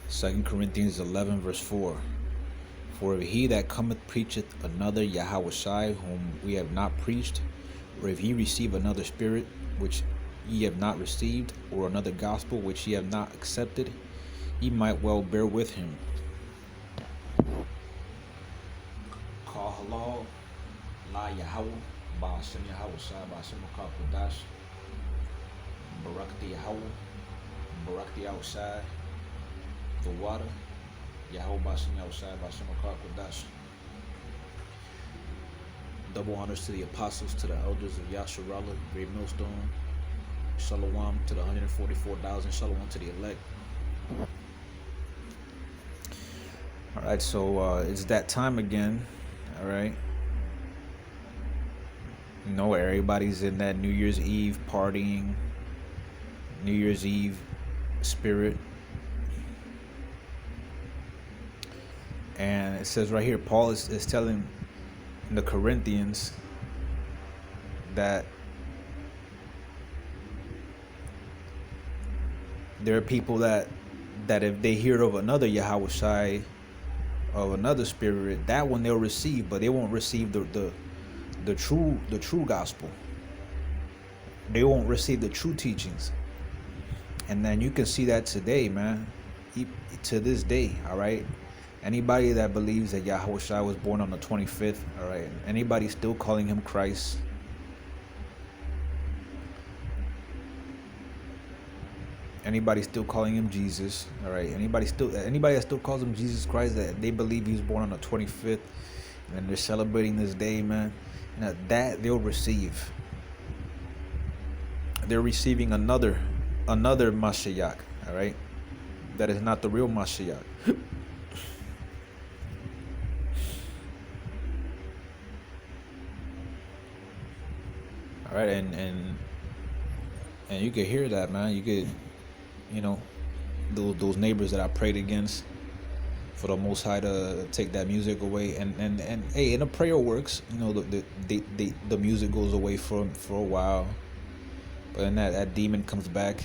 2 Corinthians 11 verse 4. For if he that cometh preacheth another Yahushai whom we have not preached, or if ye receive another spirit which ye have not received, or another gospel which ye have not accepted, ye might well bear with him. Call halal, la Yahweh, Ba'ashem Yahushai, Ba'ashem Kodash, Barakti Yahweh, Barakti outside, the water, Yahweh Ba'ashem Yahushai, Ba'ashem Kodash. Double honors to the apostles, to the elders of Yasharala, Greatmillstone. Shalom to the 144,000. Shalom to the elect. All right, so it's that time again. All right. You know, everybody's in that New Year's Eve partying, New Year's Eve spirit. And it says right here, Paul is telling the Corinthians that there are people that if they hear of another Yahushai, of another spirit, that one they'll receive, but they won't receive the true gospel. They won't receive the true teachings. And then you can see that today, man, to this day. All right, anybody that believes that Yahushua was born on the 25th, all right, anybody still calling him Christ, anybody still calling him Jesus, all right, anybody that still calls him Jesus Christ, that they believe he was born on the 25th, and they're celebrating this day, man, that they'll receive. They're receiving another Mashiach, all right, that is not the real Mashiach. All right, and you could hear that, man. You could, you know, those neighbors that I prayed against, for the Most High to take that music away, and hey, and the prayer works. You know, the music goes away for a while, but then that demon comes back,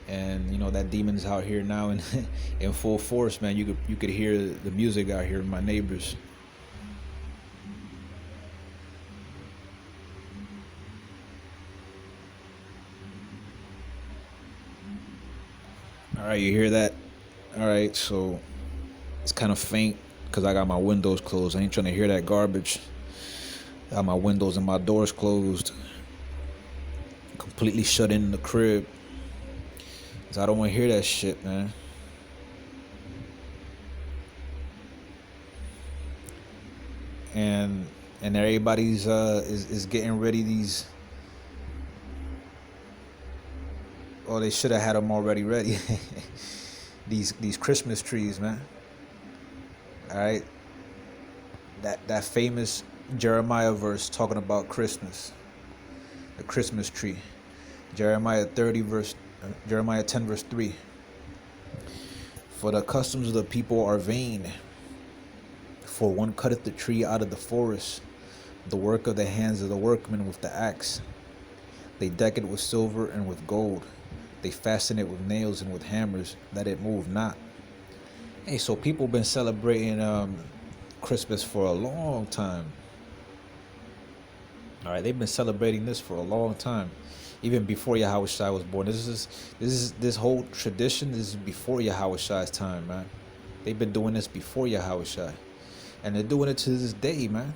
and you know that demon's out here now in full force, man. You could hear the music out here, my neighbors. All right, you hear that? All right, so it's kind of faint because I got my windows closed. I ain't trying to hear that garbage. I got my windows and my doors closed, completely shut in the crib, so I don't want to hear that shit, man. And everybody's is getting ready these. Oh, they should have had them already ready. these Christmas trees, man. All right, that famous Jeremiah verse talking about Christmas, the Christmas tree. Jeremiah 10 verse 3. For the customs of the people are vain. For one cutteth the tree out of the forest, the work of the hands of the workmen with the axe. They deck it with silver and with gold. They fasten it with nails and with hammers, that it move not. Hey, so people been celebrating Christmas for a long time. All right, they've been celebrating this for a long time, even before Yahushua was born. This whole tradition. This is before Yahushua's time, man. They've been doing this before Yahushua, and they're doing it to this day, man.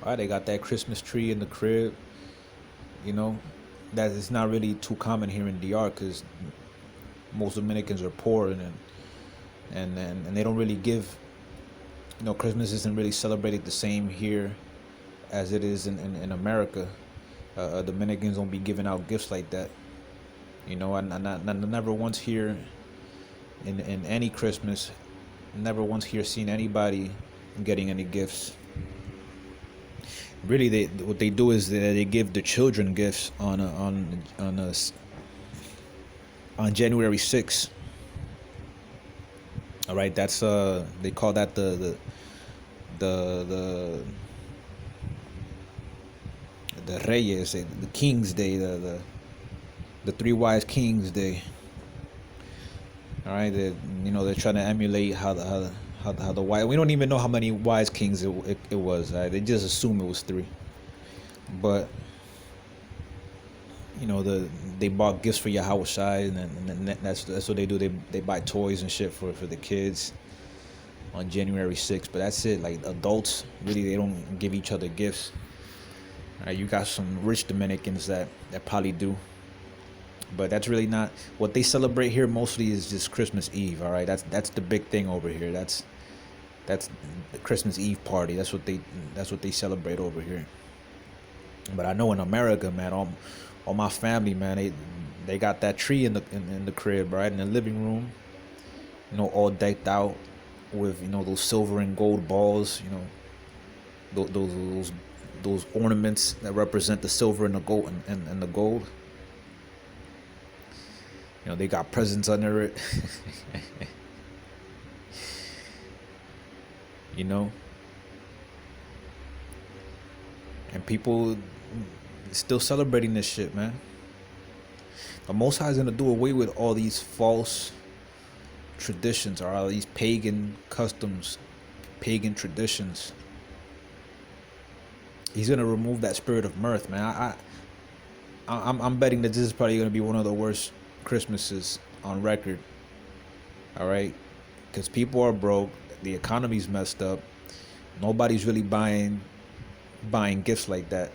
All right, they got that Christmas tree in the crib. You know, that is not really too common here in DR because most Dominicans are poor and they don't really give. You know, Christmas isn't really celebrated the same here as it is in America. Dominicans don't be giving out gifts like that. You know, I never once here in any Christmas, never once here seen anybody getting any gifts. Really, what they do is they give the children gifts on January 6th. All right, that's they call that the Reyes, the King's Day, the three wise kings. All right, they're trying to emulate how the wise. We don't even know how many wise kings it was. Right? They just assume it was three, but they bought gifts for Yahweh, and that's what they do. They buy toys and shit for the kids on January 6th. But that's it. Like adults, really, they don't give each other gifts. All right, you got some rich Dominicans that probably do. But that's really not what they celebrate here. Mostly is just Christmas Eve. All right, that's the big thing over here. That's the Christmas Eve party. That's what they celebrate over here. But I know in America, man, all my family, man, they got that tree in the crib, right, in the living room. All decked out with those silver and gold balls. Those ornaments that represent the silver and the gold and the gold. They got presents under it. And people still celebrating this shit, man. The Most High is gonna do away with all these false traditions or all these pagan customs, pagan traditions. He's gonna remove that spirit of mirth, man. I'm betting that this is probably gonna be one of the worst Christmases on record. All right, because people are broke, the economy's messed up, nobody's really buying gifts like that.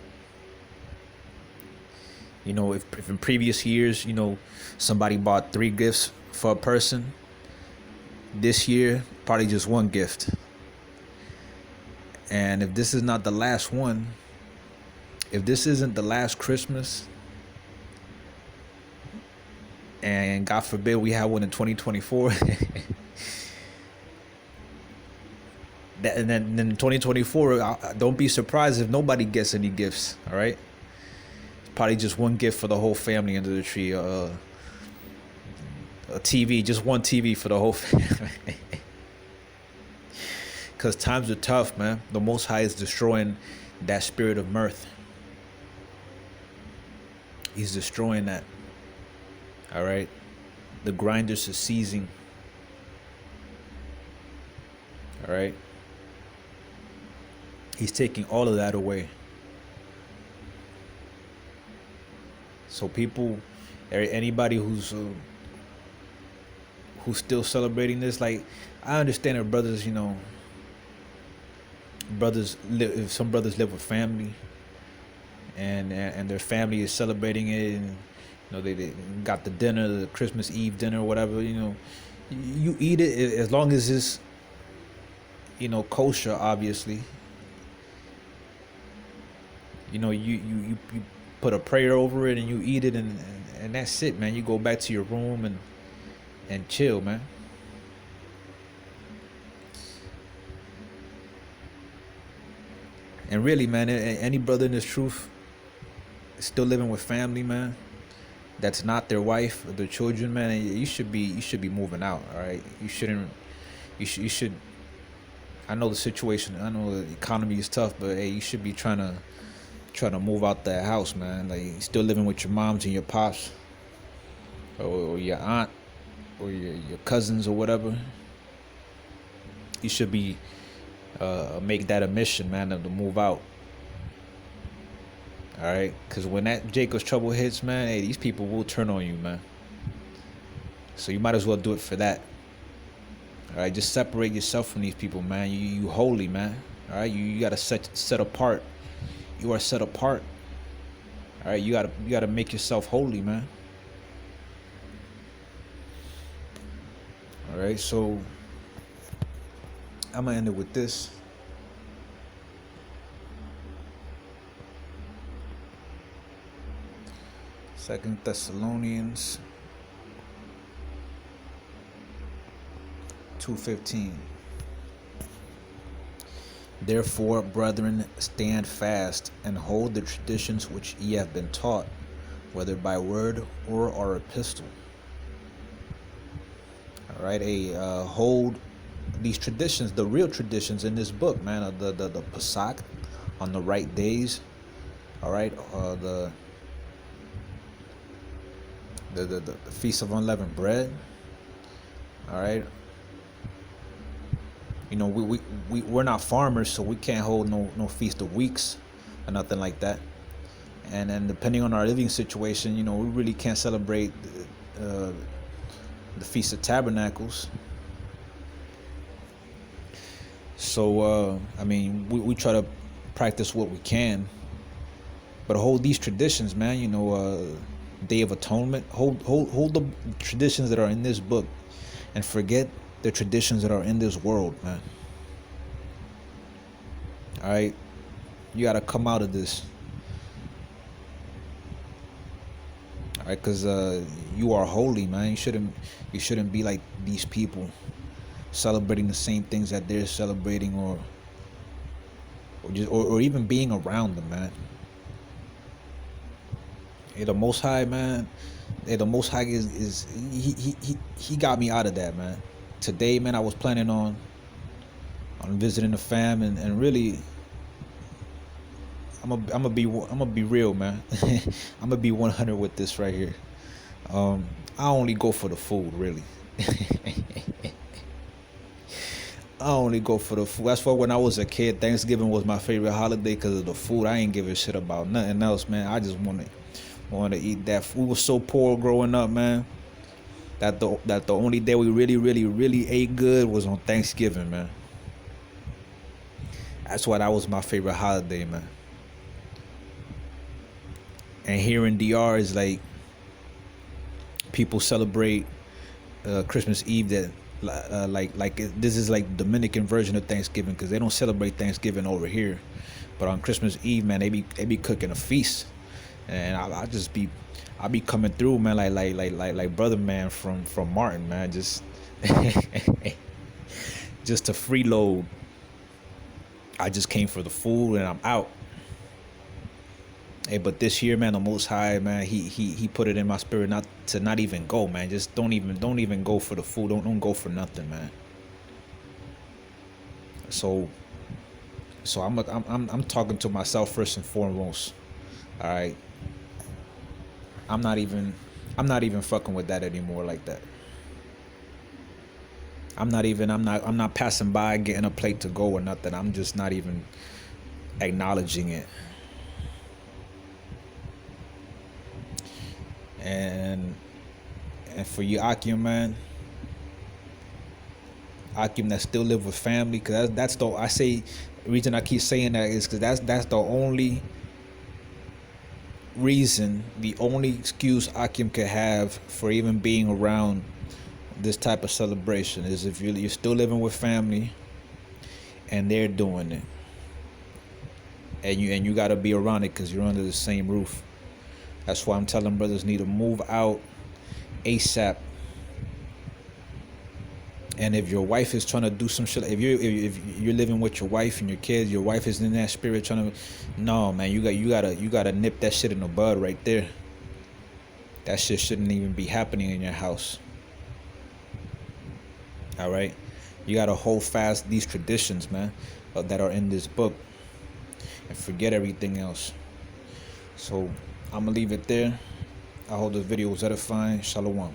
If in previous years, somebody bought 3 gifts for a person, this year probably just 1 gift. And if this is not the last one, if this isn't the last Christmas, and God forbid we have one in 2024, and then in 2024, don't be surprised if nobody gets any gifts. All right, it's probably just 1 gift for the whole family under the tree. A TV, just 1 TV for the whole family. Because times are tough, man. The Most High is destroying that spirit of mirth. He's destroying that. All right, the grinders are ceasing. All right, he's taking all of that away. So people, anybody who's still celebrating this, like, I understand that brothers, if some brothers live with family, and their family is celebrating it, and they got the dinner, the Christmas Eve dinner, whatever. You eat it as long as it's kosher, obviously. You put a prayer over it and you eat it, and that's it, man. You go back to your room and chill, man. And really, man, any brother in this truth is still living with family, man, that's not their wife or their children, man, you should be moving out. All right, you should. I know the situation. I know the economy is tough, but hey, you should be trying to move out that house, man. Like, still living with your moms and your pops, or your aunt, or your cousins or whatever. You should be make that a mission, man, to move out. All right, because when that Jacob's trouble hits, man, hey, these people will turn on you, man. So you might as well do it for that. All right, just separate yourself from these people, man. You holy, man. All right, you gotta set apart. You are set apart. All right, you gotta make yourself holy, man. All right, so I'm gonna end it with this. Second Thessalonians 2:15. Therefore, brethren, stand fast and hold the traditions which ye have been taught, whether by word or our epistle. All right, hold these traditions, the real traditions in this book, man. The Pesach on the right days. All right, the Feast of Unleavened Bread. All right. You know, we're not farmers, so we can't hold no Feast of Weeks or nothing like that. And then depending on our living situation, you know, we really can't celebrate the Feast of Tabernacles. So I mean, we try to practice what we can, but hold these traditions, man. You know, Day of Atonement. Hold the traditions that are in this book, and forget the traditions that are in this world, man. All right, you gotta come out of this. All right, cause you are holy, man. You shouldn't be like these people, celebrating the same things that they're celebrating, or even being around them, man. Hey, the Most High, man. Hey, the Most High is he got me out of that, man. Today, man, I was planning on visiting the fam, and really, I'm gonna be real, man. I'm gonna be 100 with this right here. I only go for the food, really. I only go for the food. That's why when I was a kid, Thanksgiving was my favorite holiday because of the food. I ain't give a shit about nothing else, man. I just want to eat that. We were so poor growing up, man. That the only day we really ate good was on Thanksgiving, man. That's why that was my favorite holiday, man. And here in DR is like people celebrate Christmas Eve that this is like the Dominican version of Thanksgiving, because they don't celebrate Thanksgiving over here. But on Christmas Eve, man, they be cooking a feast, and I be coming through, man, like brother man from Martin, man, just just to freeload. I just came for the food and I'm out. Hey, but this year, man, the Most High, man, he put it in my spirit not even go, man. Just don't even go for the food. Don't go for nothing, man. So I'm talking to myself first and foremost. All right. I'm not even fucking with that anymore like that. I'm not passing by getting a plate to go or nothing. I'm just not even acknowledging it. And for you Akim, man, Akim that still live with family, because that's the reason I keep saying that is because that's the only reason, the only excuse Akim could have for even being around this type of celebration is if you're still living with family and they're doing it, and you got to be around it because you're under the same roof. That's why I'm telling brothers need to move out ASAP. And if your wife is trying to do some shit, if you're living with your wife and your kids, your wife is in that spirit trying to, no, man, you gotta nip that shit in the bud right there. That shit shouldn't even be happening in your house. All right, you gotta hold fast these traditions, man, that are in this book, and forget everything else. So I'm gonna leave it there. I hope this video was edifying. Shalom.